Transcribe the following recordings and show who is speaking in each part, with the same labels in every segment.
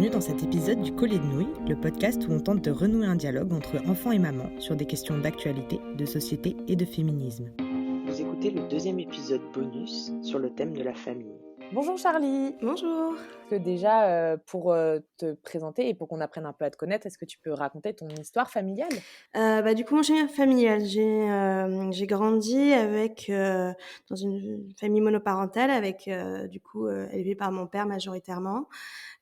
Speaker 1: bienvenue dans cet épisode du Collet de Nouilles, le podcast où on tente de renouer un dialogue entre enfants et mamans sur des questions d'actualité, de société et de féminisme.
Speaker 2: Vous écoutez le deuxième épisode bonus sur le thème de la famille.
Speaker 3: Bonjour Charlie.
Speaker 1: Bonjour.
Speaker 3: Pour te présenter et pour qu'on apprenne un peu à te connaître, est-ce que tu peux raconter ton histoire familiale ?
Speaker 4: Du coup, mon schéma familial, j'ai grandi avec dans une famille monoparentale avec élevée par mon père majoritairement.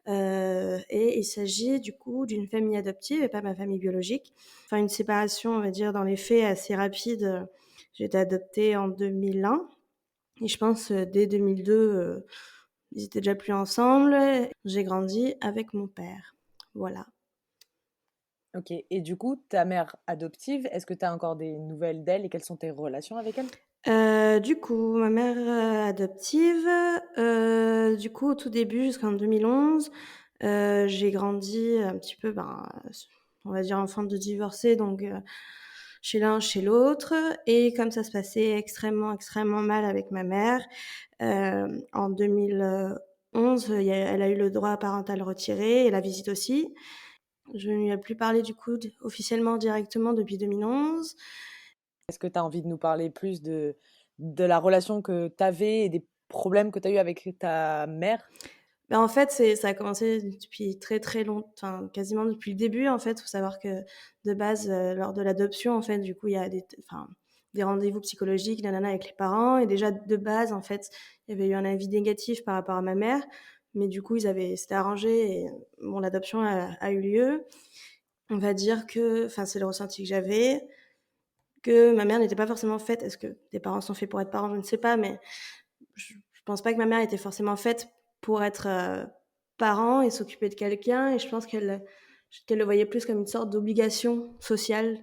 Speaker 4: Et il s'agit du coup d'une famille adoptive et pas ma famille biologique. Enfin, une séparation, on va dire, dans les faits assez rapide. J'ai été adoptée en 2001 et je pense dès 2002, ils étaient déjà plus ensemble. J'ai grandi avec mon père. Voilà.
Speaker 3: Ok, et du coup, ta mère adoptive, est-ce que tu as encore des nouvelles d'elle et quelles sont tes relations avec elle ?
Speaker 4: Du coup, ma mère adoptive, au tout début, jusqu'en 2011, j'ai grandi un petit peu, on va dire enfant de divorcés, donc chez l'un, chez l'autre. Et comme ça se passait extrêmement, extrêmement mal avec ma mère, en 2011, elle a eu le droit parental retiré et la visite aussi. Je ne lui ai plus parlé du coup officiellement directement depuis 2011.
Speaker 3: Est-ce que tu as envie de nous parler plus de la relation que tu avais et des problèmes que tu as eu avec ta mère ?
Speaker 4: En fait, ça a commencé depuis très, très longtemps, enfin, quasiment depuis le début, en fait. Il faut savoir que, de base, lors de l'adoption, en fait, du coup, il y a des rendez-vous psychologiques, nanana, avec les parents. Et déjà, de base, en fait, il y avait eu un avis négatif par rapport à ma mère. Mais du coup, s'étaient arrangés et, bon, l'adoption a eu lieu. On va dire que, enfin, c'est le ressenti que j'avais, que ma mère n'était pas forcément faite. Est-ce que des parents sont faits pour être parents? Je ne sais pas, mais je pense pas que ma mère était forcément faite pour être parent et s'occuper de quelqu'un. Et je pense qu'elle le voyait plus comme une sorte d'obligation sociale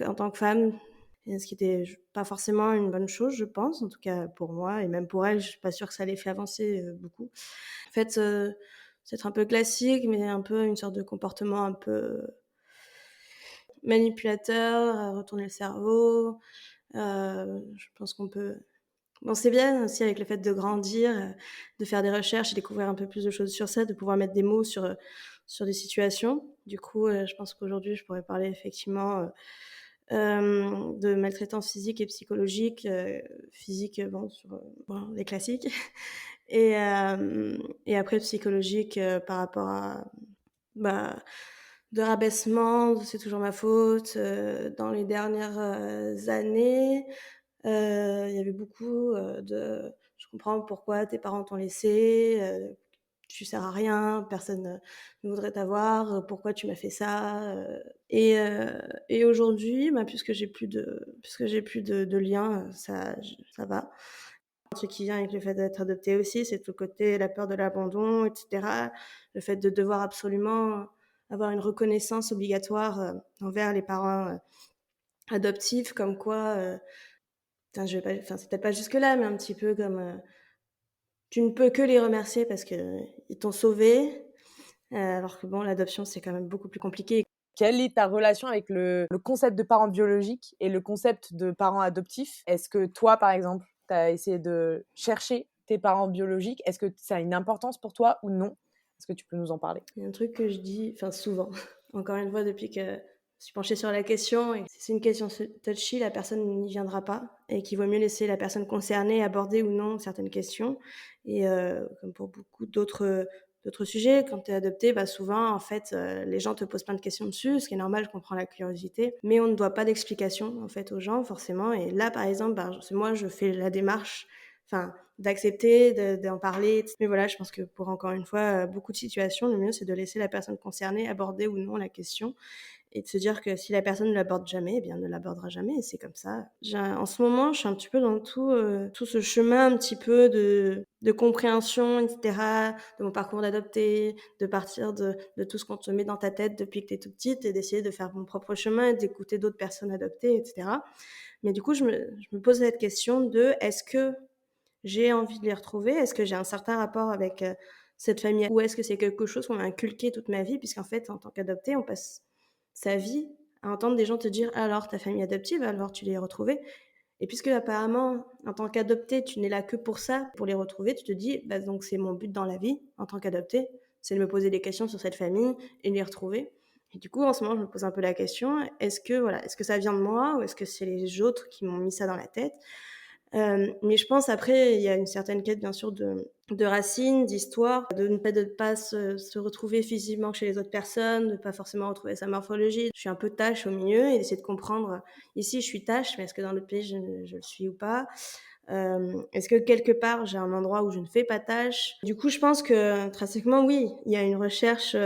Speaker 4: en tant que femme. Et ce qui était pas forcément une bonne chose, je pense, en tout cas pour moi, et même pour elle, je suis pas sûre que ça l'ait fait avancer beaucoup. En fait, c'est un peu classique, mais un peu une sorte de comportement un peu manipulateur, retourner le cerveau. Je pense qu'on peut... Bon, c'est bien aussi avec le fait de grandir, de faire des recherches et découvrir un peu plus de choses sur ça, de pouvoir mettre des mots sur des situations. Du coup, je pense qu'aujourd'hui, je pourrais parler effectivement de maltraitance physique et psychologique. Physique, sur les classiques. Et après, psychologique par rapport à... de rabaissement, c'est toujours ma faute. Dans les dernières années... Il y avait beaucoup de « je comprends pourquoi tes parents t'ont laissé, tu sers à rien, personne ne voudrait t'avoir, pourquoi tu m'as fait ça ?» Et aujourd'hui, puisque j'ai plus de lien, ça va. Un truc qui vient avec le fait d'être adoptée aussi, c'est tout le côté, la peur de l'abandon, etc. Le fait de devoir absolument avoir une reconnaissance obligatoire envers les parents adoptifs, comme quoi... c'est peut-être pas jusque-là, mais un petit peu comme tu ne peux que les remercier parce qu'ils t'ont sauvé, alors que bon, l'adoption, c'est quand même beaucoup plus compliqué.
Speaker 3: Quelle est ta relation avec le concept de parent biologique et le concept de parent adoptif ? Est-ce que toi, par exemple, tu as essayé de chercher tes parents biologiques ? Est-ce que ça a une importance pour toi ou non ? Est-ce que tu peux nous en parler ?
Speaker 4: Il y a un truc que je dis, souvent, encore une fois, depuis que je suis penchée sur la question, et si c'est une question touchy, la personne n'y viendra pas, et qu'il vaut mieux laisser la personne concernée aborder ou non certaines questions. Et comme pour beaucoup d'autres sujets, quand tu es adopté, souvent, en fait, les gens te posent plein de questions dessus, ce qui est normal, je comprends la curiosité, mais on ne doit pas d'explication, en fait, aux gens, forcément. Et là, par exemple, moi, je fais la démarche, d'accepter, d'en parler. Mais voilà, je pense que pour, encore une fois, beaucoup de situations, le mieux, c'est de laisser la personne concernée aborder ou non la question et de se dire que si la personne ne l'aborde jamais, eh bien, elle ne l'abordera jamais, et c'est comme ça. En ce moment, je suis un petit peu dans tout ce chemin un petit peu de compréhension, etc., de mon parcours d'adopté, de partir de tout ce qu'on te met dans ta tête depuis que tu es toute petite et d'essayer de faire mon propre chemin et d'écouter d'autres personnes adoptées, etc. Mais du coup, je me pose cette question de est-ce que j'ai envie de les retrouver? Est-ce que j'ai un certain rapport avec cette famille? Ou est-ce que c'est quelque chose qu'on m'a inculqué toute ma vie? Puisqu'en fait, en tant qu'adopté, on passe sa vie à entendre des gens te dire alors ta famille adoptive, alors tu les retrouvais. Et puisque apparemment, en tant qu'adopté, tu n'es là que pour ça, pour les retrouver, tu te dis donc c'est mon but dans la vie, en tant qu'adopté, c'est de me poser des questions sur cette famille et de les retrouver. Et du coup, en ce moment, je me pose un peu la question, est-ce que ça vient de moi ou est-ce que c'est les autres qui m'ont mis ça dans la tête? Mais je pense après, il y a une certaine quête bien sûr de racines, d'histoire, de ne pas se retrouver physiquement chez les autres personnes, de ne pas forcément retrouver sa morphologie. Je suis un peu tâche au milieu et d'essayer de comprendre, ici je suis tâche, mais est-ce que dans l'autre pays je le suis ou pas? Est-ce que quelque part j'ai un endroit où je ne fais pas tâche? Du coup, je pense que intrinsèquement oui, il y a une recherche,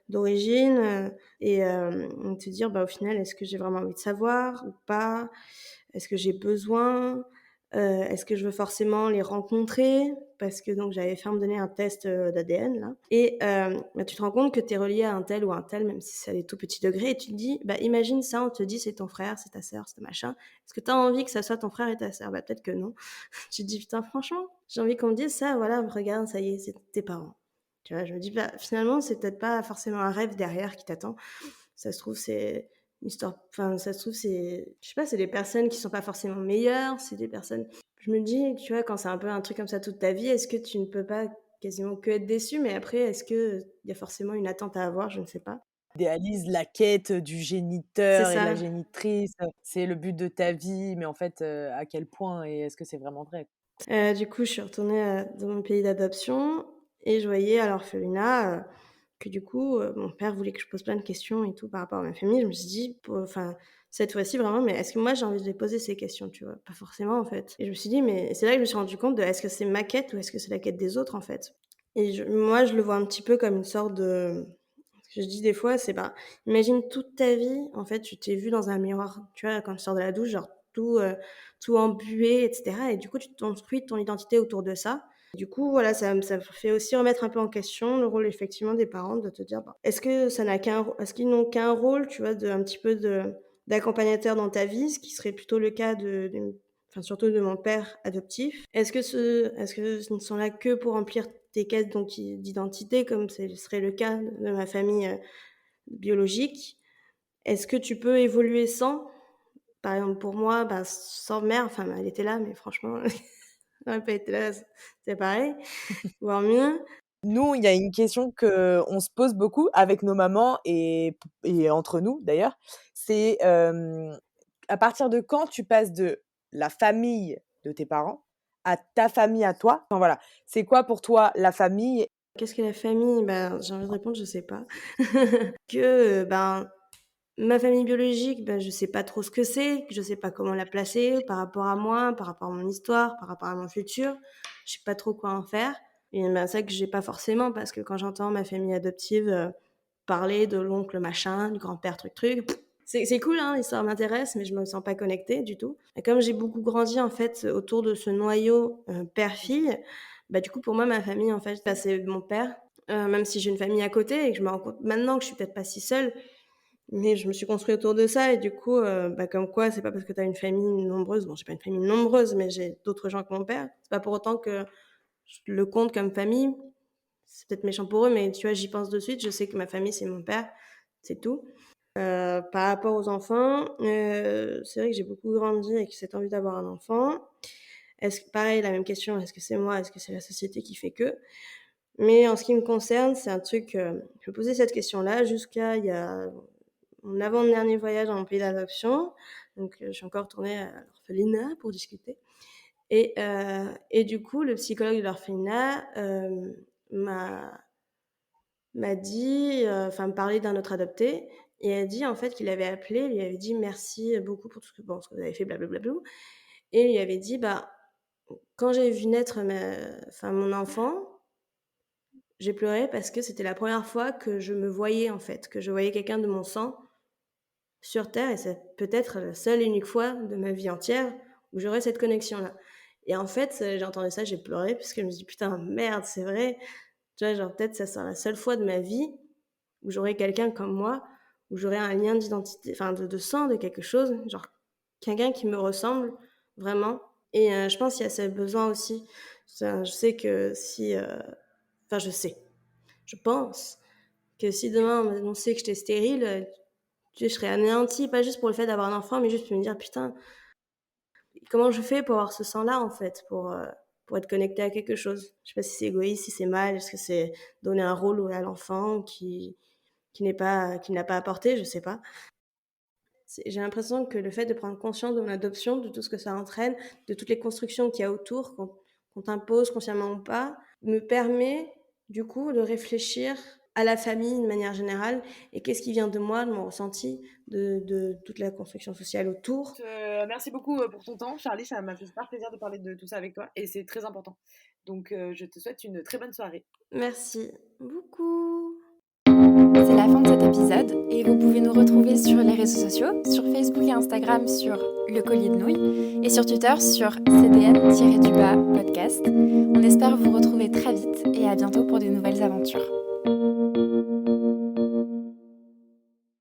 Speaker 4: d'origine, et te dire, bah, au final, est-ce que j'ai vraiment envie de savoir ou pas? Est-ce que j'ai besoin? Est-ce que je veux forcément les rencontrer? Parce que donc j'avais fait me donner un test, d'ADN là et bah, tu te rends compte que tu es relié à un tel ou un tel, même si c'est à des tout petits degrés et tu te dis, bah, imagine ça, on te dit: «C'est ton frère, c'est ta sœur, c'est machin». Est-ce que tu as envie que ça soit ton frère et ta sœur? Bah, peut-être que non. Tu te dis: «Putain, franchement, j'ai envie qu'on me dise ça, voilà, regarde, ça y est, c'est tes parents». Tu vois? Je me dis: «Bah, finalement, c'est peut-être pas forcément un rêve derrière qui t'attend. Ça se trouve, c'est une histoire, enfin, ça se trouve, c'est je sais pas, c'est des personnes qui sont pas forcément meilleures, c'est des personnes». Je me dis, tu vois, quand c'est un peu un truc comme ça toute ta vie, est-ce que tu ne peux pas quasiment que être déçu? Mais après, est-ce qu'il y a forcément une attente à avoir? Je ne sais pas.
Speaker 3: Idéalise la quête du
Speaker 4: C'est
Speaker 3: géniteur et de la
Speaker 4: ça.
Speaker 3: génitrice, c'est le but de ta vie, mais en fait, à quel point et est-ce que c'est vraiment vrai?
Speaker 4: Du coup, je suis retournée, dans mon pays d'adoption et je voyais à l'orphelinat, que du coup, mon père voulait que je pose plein de questions et tout par rapport à ma famille. Je me suis dit: enfin, cette fois-ci vraiment, mais est-ce que moi j'ai envie de les poser ces questions?» Tu vois? Pas forcément, en fait et je me suis dit mais c'est là que je me suis rendu compte de: «Est-ce que c'est ma quête ou est-ce que c'est la quête des autres, en fait?» Et moi, je le vois un petit peu comme une sorte de ce que je dis des fois, c'est, bah, imagine toute ta vie, en fait, tu t'es vu dans un miroir, tu vois, quand tu sors de la douche, genre tout embué et cetera et du coup, tu te construis ton identité autour de ça. Du coup, voilà, ça me fait aussi remettre un peu en question le rôle effectivement des parents, de te dire, bah, est-ce qu'ils n'ont qu'un rôle, tu vois, de un petit peu d'accompagnateur dans ta vie, ce qui serait plutôt le cas enfin, surtout de mon père adoptif? Est-ce que ils ne sont là que pour remplir tes quêtes donc d'identité comme ce serait le cas de ma famille, biologique? Est-ce que tu peux évoluer sans? Par exemple, pour moi, bah, sans mère, enfin, elle était là, mais franchement, elle aurait pas été là, c'est pareil, voire mieux.
Speaker 3: Nous, il y a une question qu'on se pose beaucoup avec nos mamans et entre nous d'ailleurs, c'est, à partir de quand tu passes de la famille de tes parents à ta famille à toi? Enfin voilà, c'est quoi pour toi la famille?
Speaker 4: Qu'est-ce que la famille? Ben, j'ai envie de répondre: «Je sais pas». Ben, ma famille biologique, ben, je sais pas trop ce que c'est, je sais pas comment la placer par rapport à moi, par rapport à mon histoire, par rapport à mon futur. Je sais pas trop quoi en faire et ben, c'est vrai que j'ai pas forcément parce que quand j'entends ma famille adoptive, parler de l'oncle machin, du grand-père truc truc, c'est cool, hein, l'histoire m'intéresse, mais je me sens pas connectée du tout et comme j'ai beaucoup grandi, en fait, autour de ce noyau, père-fille, bah, du coup, pour moi, ma famille, en fait, bah, c'est mon père, même si j'ai une famille à côté et que je me rends compte maintenant que je suis peut-être pas si seule, mais je me suis construite autour de ça et du coup, bah, comme quoi c'est pas parce que tu as une famille nombreuse, bon, j'ai pas une famille nombreuse, mais j'ai d'autres gens que mon père, c'est pas pour autant que je le compte comme famille. C'est peut-être méchant pour eux, mais tu vois, j'y pense de suite, je sais que ma famille, c'est mon père, c'est tout. Par rapport aux enfants, c'est vrai que j'ai beaucoup grandi avec cette envie d'avoir un enfant. Est-ce que pareil, la même question, est-ce que c'est moi? Est-ce que c'est la société qui fait que? Mais en ce qui me concerne, c'est un truc, je me posais cette question-là jusqu'à il y a mon avant-dernier voyage dans mon pays d'adoption. Donc, je suis encore retournée à l'orphelinat pour discuter et du coup, le psychologue de l'orphelinat, m'a dit, enfin me parlait d'un autre adopté et a dit en fait qu'il avait appelé, lui avait dit: «Merci beaucoup pour tout ce que vous avez fait blablabla» et il lui avait dit: «Bah, quand j'ai vu naître mon enfant, j'ai pleuré parce que c'était la première fois que je me voyais en fait, que je voyais quelqu'un de mon sang sur terre et c'est peut-être la seule et unique fois de ma vie entière où j'aurai cette connexion-là» et en fait, j'ai entendu ça, j'ai pleuré parce que je me suis dit: «Putain, merde, c'est vrai». Tu vois, genre peut-être ça sera la seule fois de ma vie où j'aurai quelqu'un comme moi, où j'aurai un lien d'identité, enfin de sang, de quelque chose, genre quelqu'un qui me ressemble vraiment et je pense qu'il y a ce besoin aussi. Je sais que si, enfin je sais, je pense que si demain on m'annonçait que j'étais stérile, tu sais, je serais anéantie, pas juste pour le fait d'avoir un enfant, mais juste pour me dire: «Putain, comment je fais pour avoir ce sang-là en fait? pour être connecté à quelque chose. Je sais pas si c'est égoïste, si c'est mal, est-ce que c'est donner un rôle à l'enfant qui n'a pas apporté, je sais pas. J'ai l'impression que le fait de prendre conscience de mon adoption, de tout ce que ça entraîne, de toutes les constructions qu'il y a autour, qu'on t'impose consciemment ou pas, me permet du coup de réfléchir à la famille de manière générale et qu'est-ce qui vient de moi, de mon ressenti, de toute la construction sociale autour.
Speaker 3: Merci beaucoup pour ton temps, Charlie. Ça m'a fait super plaisir de parler de tout ça avec toi et c'est très important. Donc, je te souhaite une très bonne soirée.
Speaker 4: Merci beaucoup.
Speaker 5: C'est la fin de cet épisode et vous pouvez nous retrouver sur les réseaux sociaux, sur Facebook et Instagram sur Le Collier de Nouilles et sur Twitter sur CDN-podcast. On espère vous retrouver très vite et à bientôt pour de nouvelles aventures.